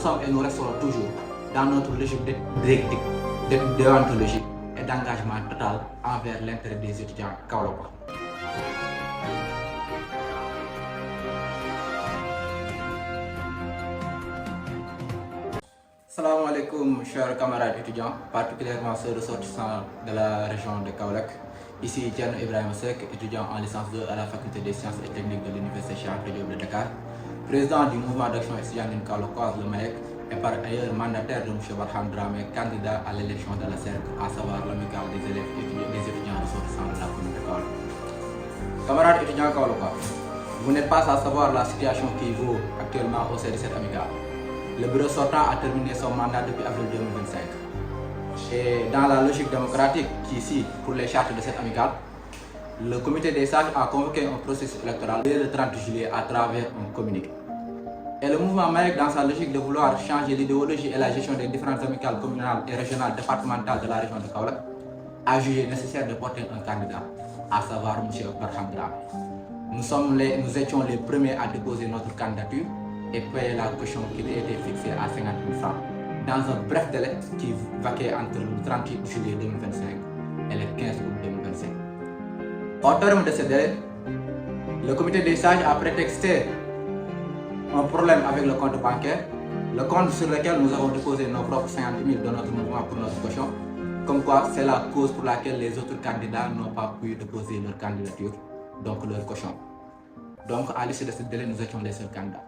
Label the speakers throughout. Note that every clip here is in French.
Speaker 1: sommes et nous resterons toujours dans notre logique directive, de déontologie et d'engagement total envers l'intérêt des étudiants kaolackois. Salam alaikum chers camarades étudiants, particulièrement ceux ressortissants de la région de Kaolack. Ici Thierno Ibrahima Seck, étudiant en licence 2 à la faculté des sciences et techniques de l'université Cheikh Anta Diop de Dakar, président du mouvement d'action étudiantine kaolackoise, le MAEC, et par ailleurs mandataire de M. Barham Dramé, candidat à l'élection de la CERC, à savoir l'amicale des élèves et des étudiants ressortissants de la commune de Kaolack. Camarades étudiants kaolackois, vous n'êtes pas à savoir la situation qui vaut actuellement au sein de cette amicale. Le bureau sortant a terminé son mandat depuis avril 2025. Et dans la logique démocratique qui ici pour les chartes de cette amicale, le comité des sages a convoqué un processus électoral dès le 30 juillet à travers un communiqué. Et le mouvement MAEC, dans sa logique de vouloir changer l'idéologie et la gestion des différentes amicales communales et régionales départementales de la région de Kaolack, a jugé nécessaire de porter un candidat, à savoir M. Barham Dramé. Nous étions les premiers à déposer notre candidature et payer la caution qui était fixée à 50 000 francs dans un bref délai qui vaquait entre le 38 juillet 2025 et le 15 août 2025. Au terme de ce délai, le comité des sages a prétexté un problème avec le compte bancaire, le compte sur lequel nous avons déposé nos propres 50 000 de notre mouvement pour notre caution, comme quoi c'est la cause pour laquelle les autres candidats n'ont pas pu déposer leur candidature, donc leur caution. Donc à l'issue de ce délai, nous étions les seuls candidats.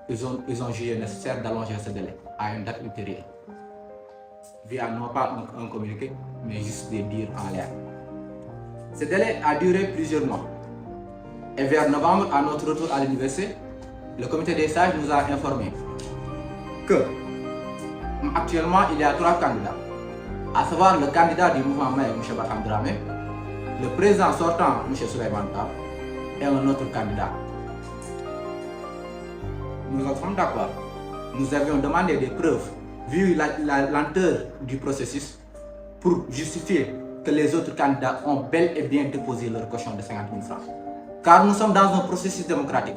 Speaker 1: Ils ont jugé nécessaire d'allonger ce délai à une date ultérieure, via non pas un communiqué, mais juste des dires en l'air. Ce délai a duré plusieurs mois. Et vers novembre, à notre retour à l'université, le comité des sages nous a informé que actuellement il y a 3 candidats, à savoir le candidat du mouvement MAEC, M. Barham Dramé, le président sortant, M. Souleymane Ba, et un autre candidat. Nous en sommes d'accord. Nous avions demandé des preuves, vu la lenteur du processus, pour justifier que les autres candidats ont bel et bien déposé leur caution de 50 000 francs. Car nous sommes dans un processus démocratique.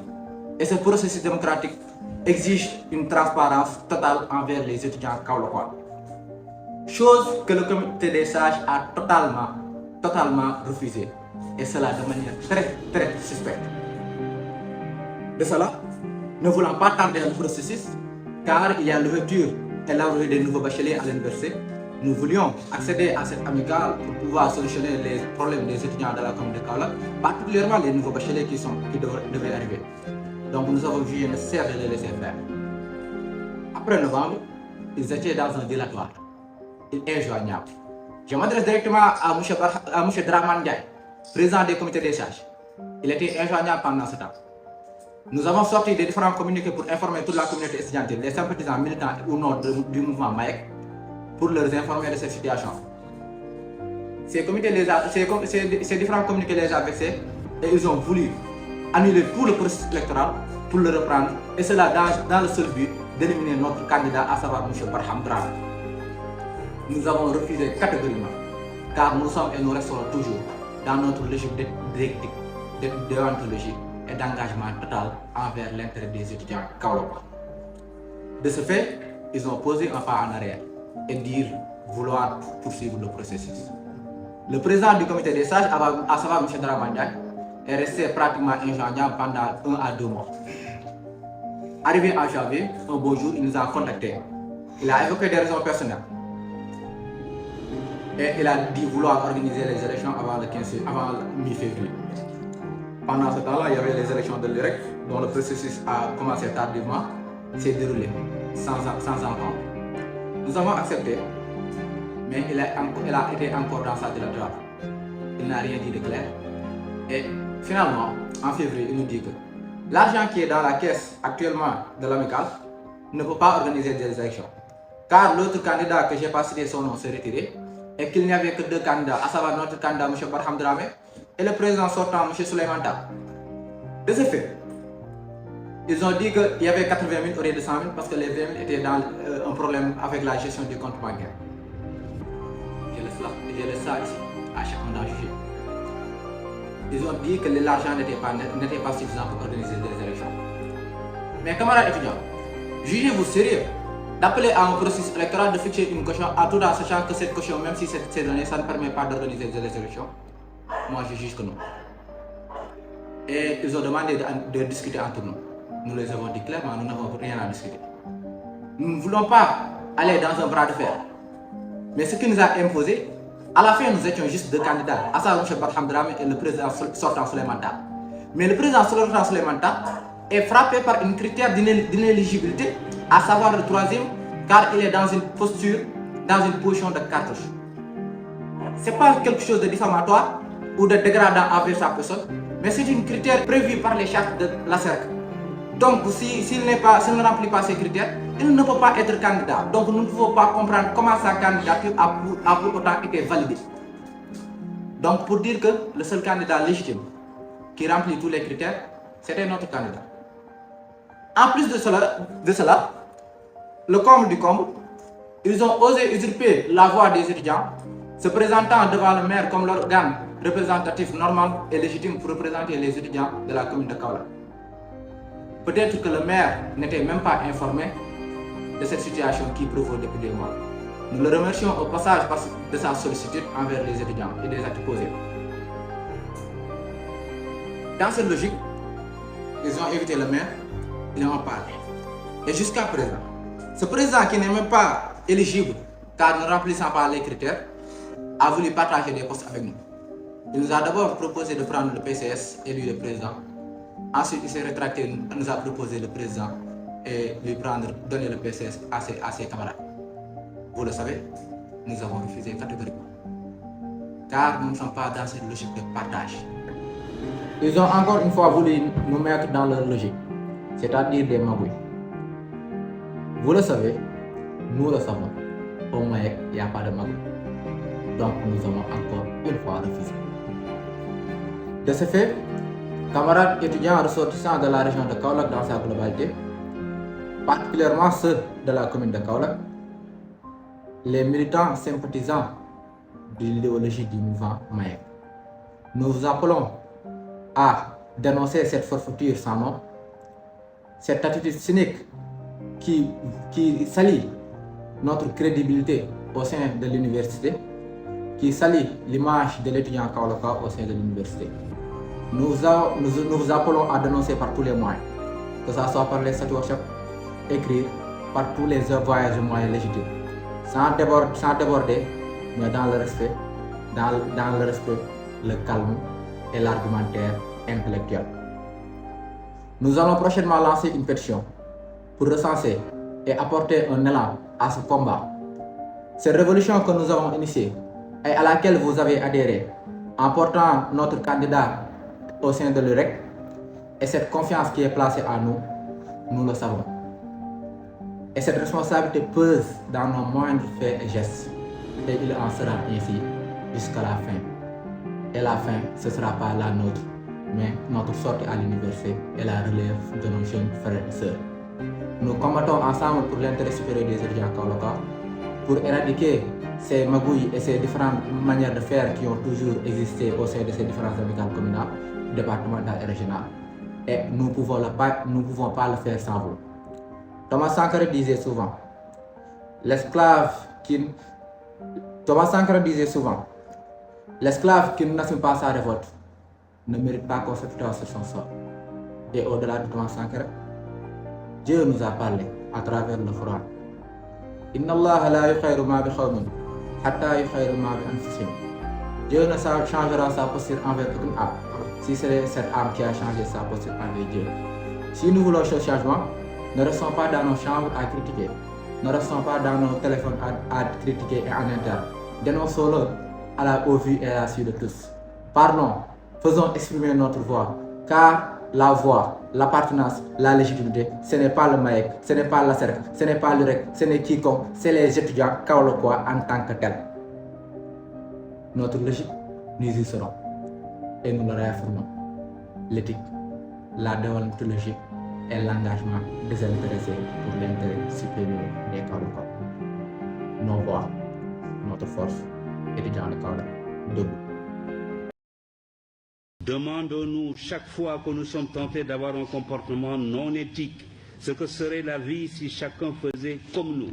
Speaker 1: Et ce processus démocratique exige une transparence totale envers les étudiants kaolackois. Chose que le comité des sages a totalement refusée. Et cela de manière très suspecte. De cela, ne voulant pas tarder le processus, car il y a l'ouverture et l'arrivée des nouveaux bacheliers à l'université, nous voulions accéder à cette amicale pour pouvoir solutionner les problèmes des étudiants de la commune de Kaolack, particulièrement les nouveaux bacheliers qui devaient arriver. Donc nous avons jugé nécessaire de les laisser faire. Après novembre, ils étaient dans un dilatoire. Il est injoignable. Je m'adresse directement à M. Dramane Ndiaye, président des comités des sages. Il était injoignable pendant ce temps. Nous avons sorti des différents communiqués pour informer toute la communauté étudiantine, les sympathisants militants ou non du mouvement MAEC, pour leur informer de cette situation. Ces différents communiqués les ont vexés et ils ont voulu annuler tout le processus électoral pour le reprendre, et cela dans le seul but d'éliminer notre candidat, à savoir M. Barham Dramé. Nous avons refusé catégoriquement, car nous sommes et nous resterons toujours dans notre logique directive, de déontologie et d'engagement total envers l'intérêt des étudiants kaolackois. De ce fait, ils ont posé un pas en arrière et dire vouloir poursuivre le processus. Le président du comité des sages, à savoir M. Dramane Ndiaye, est resté pratiquement injoignable pendant 1 à 2 mois. Arrivé en janvier, un beau jour, il nous a contactés. Il a évoqué des raisons personnelles. Et il a dit vouloir organiser les élections avant mi-février. Pendant ce temps-là, il y avait les élections de l'IREC, dont le processus a commencé tardivement, s'est déroulé sans entente. Nous avons accepté, mais il a été encore dans sa dilatoire. Il n'a rien dit de clair. Et finalement, en février, il nous dit que l'argent qui est dans la caisse actuellement de l'amicale ne peut pas organiser des élections. Car l'autre candidat que j'ai pas cité son nom s'est retiré et qu'il n'y avait que 2 candidats, à savoir notre candidat M. Barham Dramé et le président sortant M. Souleymane Ba. De ce fait, ils ont dit qu'il y avait 80 000 au lieu de 100 000 parce que les 20 000 étaient dans un problème avec la gestion du compte bancaire. Je laisse ça ici, à chacun d'en juger. Ils ont dit que l'argent n'était pas suffisant pour organiser des élections. Mais camarades étudiants, jugez-vous sérieux d'appeler à un processus électoral, de fixer une caution à tout en sachant que cette caution, même si c'est donné, ça ne permet pas d'organiser des élections. Moi, je juge que non. Et ils ont demandé de discuter entre nous. Nous les avons dit clairement, nous n'avons rien à discuter. Nous ne voulons pas aller dans un bras de fer. Mais ce qui nous a imposé, à la fin, nous étions juste deux candidats, Hassan M. Barham Dramé et le président sortant Souleymane Ba. Mais le président sortant Souleymane Ba est frappé par une critère d'inéligibilité, à savoir le troisième, car il est dans une posture, dans une position de cartouche. Ce n'est pas quelque chose de diffamatoire ou de dégradant envers sa personne, mais c'est une critère prévue par les chartes de la CERC. Donc, s'il ne remplit pas ces critères, il ne peut pas être candidat. Donc, nous ne pouvons pas comprendre comment sa candidature a pour autant été validée. Donc, pour dire que le seul candidat légitime qui remplit tous les critères, c'était notre candidat. En plus de cela, le comble du comble, ils ont osé usurper la voix des étudiants, se présentant devant le maire comme l'organe représentatif normal et légitime pour représenter les étudiants de la commune de Kaolack. Peut-être que le maire n'était même pas informé de cette situation qui provoque depuis des mois. Nous le remercions au passage de sa sollicitude envers les étudiants et des actes posés. Dans cette logique, ils ont évité le maire, ils n'en ont parlé. Et jusqu'à présent, ce président qui n'est même pas éligible car ne remplissant pas les critères, a voulu partager des postes avec nous. Il nous a d'abord proposé de prendre le PCS et lui le président. Ensuite, il s'est rétracté, nous a proposé le président et donner le PCS à ses camarades. Vous le savez, nous avons refusé catégoriquement. Car nous ne sommes pas dans cette logique de partage. Ils ont encore une fois voulu nous mettre dans leur logique, c'est-à-dire des magouilles. Vous le savez, nous le savons. Au Maïk, il n'y a pas de magouille. Donc nous avons encore une fois refusé. De ce fait, camarades étudiants ressortissants de la région de Kaolack dans sa globalité, particulièrement ceux de la commune de Kaolack, les militants sympathisants de l'idéologie du mouvement Maïk, nous vous appelons à dénoncer cette forfaiture sans nom, cette attitude cynique qui salit notre crédibilité au sein de l'université, qui salit l'image de l'étudiant kaolackois au sein de l'université. Nous vous appelons à dénoncer par tous les moyens, que ce soit par les statuts workshops, écrire, par tous les voyages moyens légitimes, sans déborder, mais dans le respect, le calme et l'argumentaire intellectuel. Nous allons prochainement lancer une pétition pour recenser et apporter un élan à ce combat. Cette révolution que nous avons initiée et à laquelle vous avez adhéré en portant notre candidat au sein de l'UREC et cette confiance qui est placée à nous, nous le savons. Et cette responsabilité pèse dans nos moindres faits et gestes. Et il en sera ainsi jusqu'à la fin. Et la fin, ce ne sera pas la nôtre, mais notre sortie à l'université et la relève de nos jeunes frères et sœurs. Nous combattons ensemble pour l'intérêt supérieur des étudiants kaolackois, pour éradiquer ces magouilles et ces différentes manières de faire qui ont toujours existé au sein de ces différentes amicales communales, départementales et régionales. Et nous ne pouvons pas le faire sans vous. Thomas Sankara disait souvent, l'esclave qui n'assume pas sa révolte ne mérite pas qu'on se sur son sort. Et au-delà de Thomas Sankara, Dieu nous a parlé à travers le Coran. Inna Allah la yukhayru ma bi khawmin hatta yukhayru ma bi anfusihim. Dieu ne changera sa posture envers aucune âme si c'est cette âme qui a changé sa posture envers Dieu. Si nous voulons ce changement, ne restons pas dans nos chambres à critiquer, ne restons pas dans nos téléphones à critiquer et en interne. Dénonçons-le au vu et à la su de tous. Parlons, faisons exprimer notre voix, car la voix, l'appartenance, la légitimité, ce n'est pas le Maïk, ce n'est pas la CERC, ce n'est pas l'UREC, ce n'est quiconque, c'est les étudiants kaolackois en tant que tels. Notre logique, nous y serons et nous le réaffirmons. L'éthique, la déontologie et l'engagement désintéressé pour l'intérêt supérieur des kaolackois. Nos voix, notre force, étudiants de Kaolack, debout.
Speaker 2: Demandons-nous chaque fois que nous sommes tentés d'avoir un comportement non éthique ce que serait la vie si chacun faisait comme nous.